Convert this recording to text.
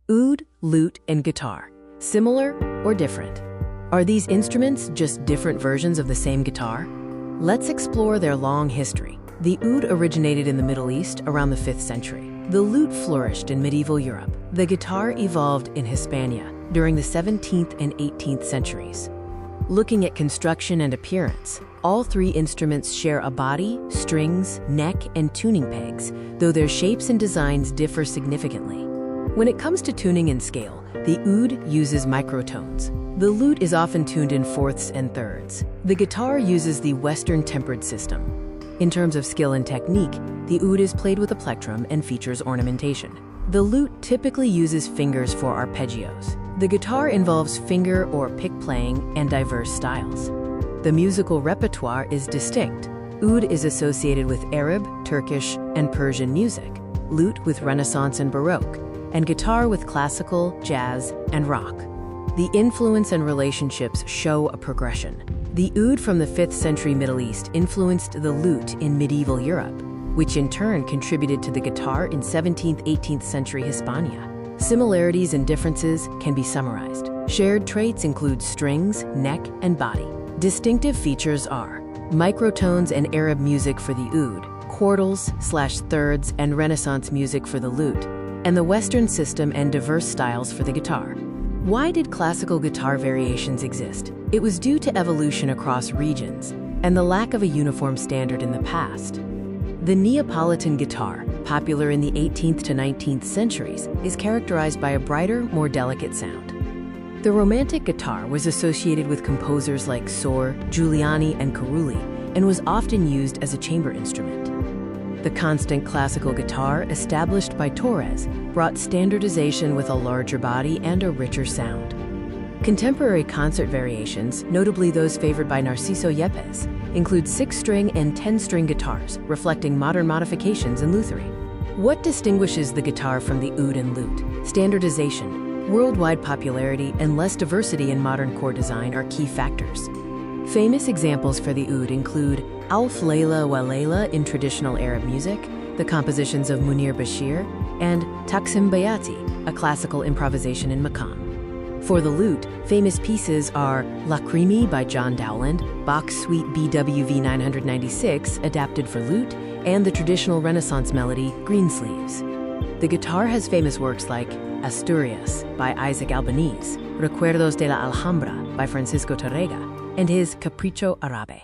Oud, lute, and guitar. Similar or different? Are these instruments just different versions of the same guitar? Let's explore their long history. The oud originated in the Middle East around the 5th century. The lute flourished in medieval Europe. The guitar evolved in Hispania during the 17th and 18th centuries. Looking at construction and appearance, all three instruments share a body, strings, neck, and tuning pegs, though their shapes and designs differ significantly. When it comes to tuning and scale, the oud uses microtones. The lute is often tuned in fourths and thirds. The guitar uses the Western tempered system. In terms of skill and technique, the oud is played with a plectrum and features ornamentation. The lute typically uses fingers for arpeggios. The guitar involves finger or pick playing and diverse styles. The musical repertoire is distinct. Oud is associated with Arab, Turkish, and Persian music, lute with Renaissance and Baroque, and guitar with classical, jazz, and rock. The influence and relationships show a progression. The oud from the 5th century Middle East influenced the lute in medieval Europe, which in turn contributed to the guitar in 17th-18th century Hispania. Similarities and differences can be summarized. Shared traits include strings, neck, and body. Distinctive features are microtones and Arab music for the oud, quartals/thirds and Renaissance music for the lute, and the Western system and diverse styles for the guitar. Why did classical guitar variations exist? It was due to evolution across regions and the lack of a uniform standard in the past. The Neapolitan guitar, popular in the 18th to 19th centuries, is characterized by a brighter, more delicate sound. The Romantic guitar was associated with composers like Sor, Giuliani, and Carulli, and was often used as a chamber instrument. The constant classical guitar, established by Torres, brought standardization with a larger body and a richer sound. Contemporary concert variations, notably those favored by Narciso Yepes, include 6-string and 10-string guitars, reflecting modern modifications in lutherie. What distinguishes the guitar from the oud and lute? Standardization, worldwide popularity, and less diversity in modern chord design are key factors. Famous examples for the oud include Alf Layla wa Layla in traditional Arab music, the compositions of Munir Bashir, and Taksim Bayati, a classical improvisation in maqam. For the lute, famous pieces are Lacrimi by John Dowland, Bach's Suite BWV 996, adapted for lute, and the traditional Renaissance melody, Greensleeves. The guitar has famous works like Asturias by Isaac Albanese, Recuerdos de la Alhambra by Francisco Tárrega, and his Capricho Árabe.